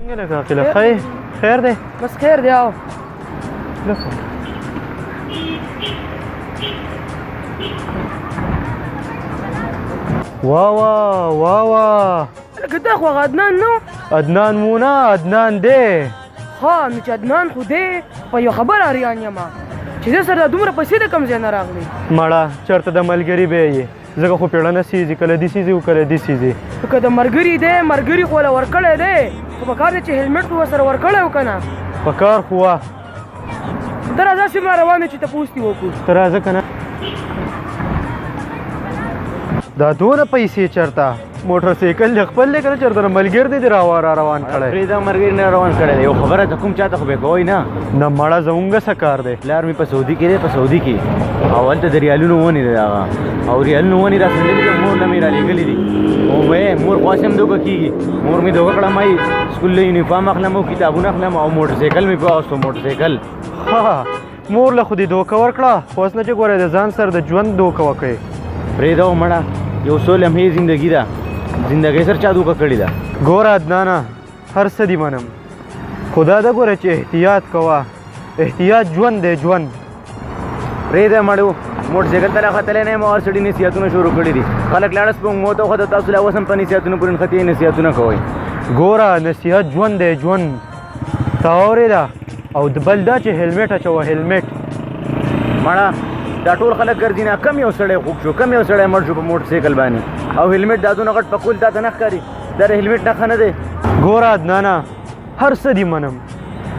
څنګه لګا کله خیر دی بس خیر دی او واه لکه دا خو عدنان نو عدنان مو نه عدنان دی ها نو چې عدنان خو دی په یو خبر اریان یم چې زه سره دومره پیسې د کوم ځای نه راغلي مړه چېرته د ملګري به یې ځکه خو پیړه نه سیځي کله دې سیځي او کله دې سیځي که د مرګري دی مرګري خو له ورکړی دی خو په کار دی چې هیلمټ خو ورسره ورکړی و که نه په کار خو وه ته راځه سیمه روان دی چې تپوس دې وکړو ته راځه که نه دا دونه پیسې چېرته موټر سایکل دې خپل دی که نه چېرته ملګري دې روان کړی پرېږده مرګري نه روان کړی دی یو خبره ته کوم چاته خو به کوئ نه نه مړه زمونږ څه کار دی پلار مې په سعودي کې دی په سعودي کې او هلته د ریالونو ونې دی هغه او ریالونو ونې را سندلې دي مور نه مې رالېږلي دي او وایې مور خواس هم دوکه کېږي مور مې دوکه کړم وایي سکول له یونیفارم اخلم او کتابونه اخلم او موټر سایکل مې په واغوستو موټر سایکل ها مور له خو دې دوکه ورکړه خو اوس نه چې ګوره د ځان سره د ژوند دوکه وکړې پرېږده و مړه یو څو لمحې زندګي ده زندګۍ سره چا دوکه کړې ده ګوره عدنانه هر څه دي منم خدا ده ګوره چې احتیاط کوه احتیاط ژوند دی ژوند پرېږده مړو موټر سایکل ته راختلی نه یم او هر سړي نصیحتونه شروع کړي دي خلک لاړه سپوږمو ته وخته تاسو لا اوس هم په نصیحتونو پورې نښتې نصیحتونه کوئ ګوره نصیحت ژوند دی ژوند تا اورېده او د بل دا چې هیلمټ اچوه هیلمټ مړه دا ټول خلک ګرځي نه کم یو سړی خوب شو کم یو سړی مړ شو په موټر سایکل باندې او هیلمټ دا دونه غټ پکول تا ته نه ښکاري دا د هیلمټ نښه نه دی ګوره عدنانه هر څه دي منم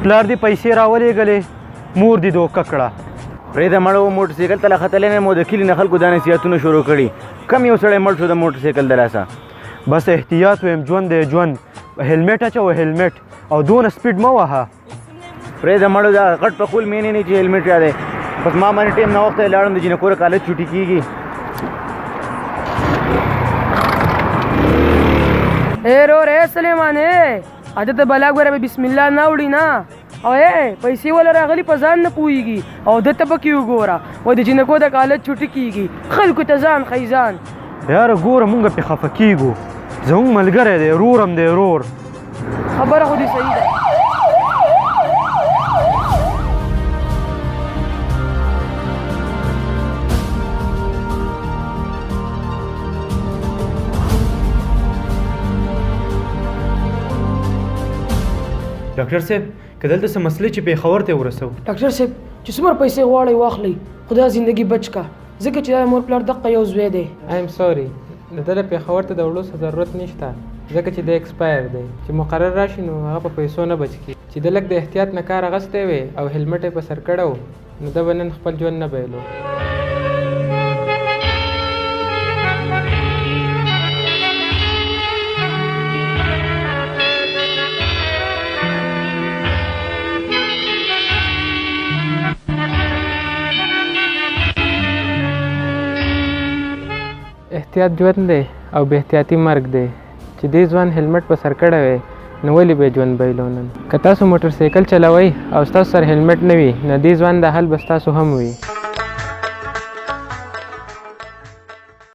پلار دې پیسې راولېږلې مور دې دوکه کړه پرېږده مړه و موټر سایکل ته لا ختلی نه یم او د کلي نه خلکو دا نصیحتونه شروع کړي کم یو سړی مړ شو د موټر سایکل د لاسه بس احتیاط ویم ژوند دی ژوند هیلمټ اچوه هیلمټ او دونه سپیډ مه وهه پرېږده مړو دا غټ پکول مینې نه چې هیلمټ یادی بس ما باندې ټیم نه وخته لاړم د جنکوره کالج چوټي کېږي رور سلیمان عادت بلا ګوره به بسم الله نه وړي نه او پیسې ولا راغلي په ځان نه پوهېږي او دته پکې وګوره وایي د جنکو د کالج چوټي کېږي خلکو ته ځان ښایي ځان یاره ګوره مونږ پې خفه کېږو زمونږ ملګری دی رور هم دی رور خبره خو دې صحیح ده ډاکټر صاحب که دلته څه مسلې چې پېښور ته ورسو ډاکټر صاحب چې څومره پیسې غواړئ واخلئ خدا زندگی بچ کا ځکه چې دا مور پلار دقه یو زوی دی ایم سوري د ده له پېښور ته د وړو څه ضرورت نشته ځکه چې د ایکسپایر دی چې مقرر راشي نو هغه په پیسو نه بچ کېږي چې د لږ د احتیاط نه کار اخیستی وی او هیلمټ یې په سر کړی و نو ده به نن خپل ژوند نه بایلو احتیاط ژوند دی او بې احتیاطي مرګ دی چې دې ځوان هیلمټ په سر کړی وی نو ولې به ژوند بایلو نن که تاسو موټر سایکل چلوئ او ستاسو سره هیلمټ نه وي نو دې ځوان دا حال به ستاسو هم وي